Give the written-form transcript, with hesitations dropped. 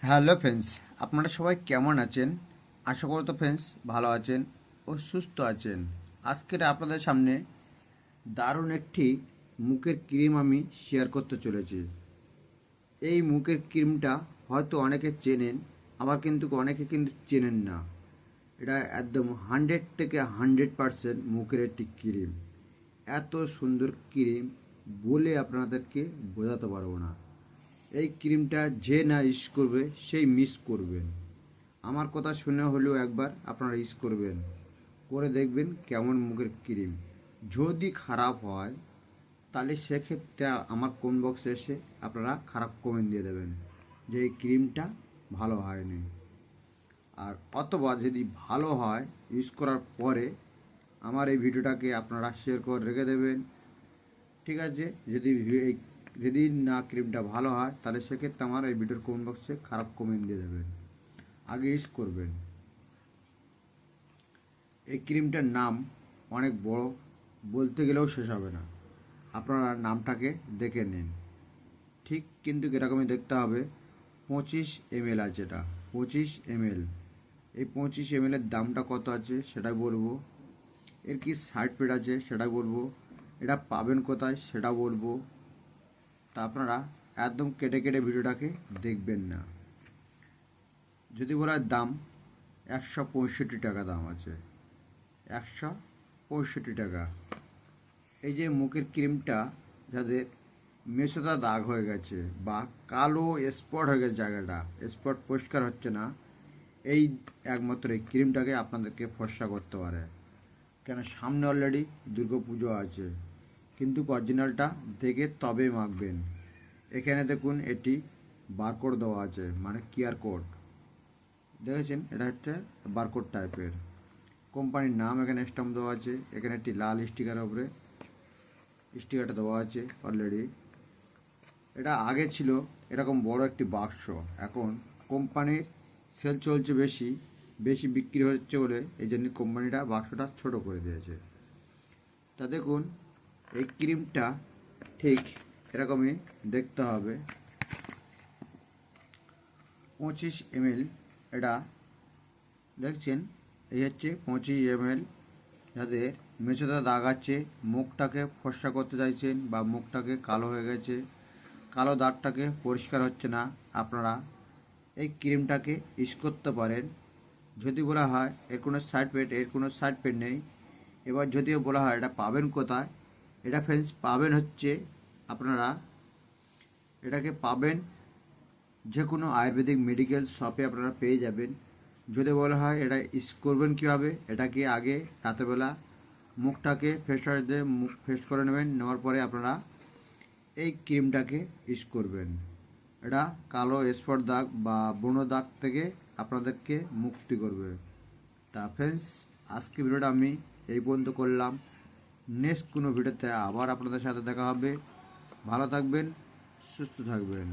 Hello friends, আপনারা সবাই কেমন আছেন? আশা করি তো ফ্রেন্ডস ভালো আছেন ও সুস্থ আছেন। আজকের আপনাদের সামনে দারুণ একটি মুখের ক্রিম আমি শেয়ার করতে চলেছি। এই মুখের ক্রিমটা হয়তো অনেকে চেনেন, আবার কিন্তু অনেকে কিন্তু চেনেন না। এটা একদম 100 থেকে 100% মুখের একটি ক্রিম। এত সুন্দর ক্রিম বলে আপনাদেরকে বোঝাতে পারবো না। এই ক্রিমটা যে না ইউজ করবে সেই মিস করবেন। আমার কথা শুনে হলেও একবার আপনারা ইউজ করবেন, করে দেখবেন কেমন মুখের ক্রিম। যদি খারাপ হয় তাহলে সেক্ষেত্রে আমার কমেন্ট বক্সে এসে আপনারা খারাপ কমেন্ট দিয়ে দেবেন যে এই ক্রিমটা ভালো হয়নি। আর অথবা যদি ভালো হয় ইউজ করার পরে আমার এই ভিডিওটাকে আপনারা শেয়ার করে রেখে দেবেন। ঠিক আছে, যদি না ক্রিমটা ভালো হয় তাহলে সেক্ষেত্রে আমার এই ভিডিওর কমেন্ট বক্সে খারাপ কমেন্ট দিয়ে দেবেন, আগে ইউজ করবেন। এই ক্রিমটার নাম অনেক বড়, বলতে গেলেও শেষ হবে না। আপনারা নামটাকে দেখে নিন। ঠিক কিন্তু এরকমই দেখতে হবে। 25 ml আছে, এটা 25 ml। এই 25 ml-এর দামটা কত আছে সেটাই বলবো, এর কি সাইড পেড আছে সেটাই বলবো, এটা পাবেন কোথায় সেটা বলবো। তা আপনারা একদম কেটে কেটে ভিডিওটাকে দেখবেন না। যদি বলার দাম 165 টাকা দাম আছে, 165 টাকা। এই যে মুখের ক্রিমটা যাদের মেছোদা দাগ হয়ে গেছে বা কালো স্পট হয়ে গেছে, জায়গাটা স্পট পরিষ্কার হচ্ছে না, এই একমাত্র এই ক্রিমটাকে আপনাদেরকে ফর্সা করতে পারে। কেন, সামনে অলরেডি দুর্গাপুজো আছে, কিন্তু অরিজিনালটা দেখে তবে মাখবেন। এখানে দেখুন এটি বারকোড দেওয়া আছে, মানে কিউআর কোড দেখেছেন, এটা হচ্ছে বারকোড টাইপের। কোম্পানির নাম এখানে স্ট্যাম্প দেওয়া আছে, এখানে একটি লাল স্টিকারের উপরে স্টিকারটা দেওয়া আছে অলরেডি। এটা আগে ছিল এরকম বড় একটি বাক্স, এখন কোম্পানির সেল চলছে বেশি বেশি বিক্রি হচ্ছে বলে এই জন্য কোম্পানিটা বাক্সটা ছোট করে দিয়েছে। তা দেখুন এই ক্রিমটা ঠিক এরকমই দেখতে হবে। 25 ml, এটা দেখছেন, এই হচ্ছে 25 ml। যাদের মেছোদা দাগ আছে, মুখটাকে ফর্সা করতে চাইছেন বা মুখটাকে কালো হয়ে গেছে, কালো দাগটাকে পরিষ্কার হচ্ছে না, আপনারা এই ক্রিমটাকে ইউজ করতে পারেন। যদি বলা হয় এর কোনো সাইড পেড নেই। এবার যদিও বলা হয় এটা পাবেন কোথায়, এটা ফ্রেন্ডস পাবেন হচ্ছে আপনারা এটাকে পাবেন যে কোনো আয়ুর্বেদিক মেডিকেল শপে আপনারা পেয়ে যাবেন। যদি বলা হয় এটা ইউজ করবেন কীভাবে, এটাকে আগে রাতেরবেলা মুখটাকে ফ্রেশ ওয়াশ দিয়ে মুখ ফ্রেশ করে নেবেন, নেওয়ার পরে আপনারা এই ক্রিমটাকে ইউজ করবেন। এটা কালো স্পট দাগ বা ব্রণ দাগ থেকে আপনাদেরকে মুক্তি করবে। তা ফ্রেন্ডস, আজকে ভিডিওটা আমি এই পর্যন্ত করলাম। নেক্সট কোনো ভিডিওতে আবার আপনাদের সাথে দেখা হবে। ভালো থাকবেন, সুস্থ থাকবেন।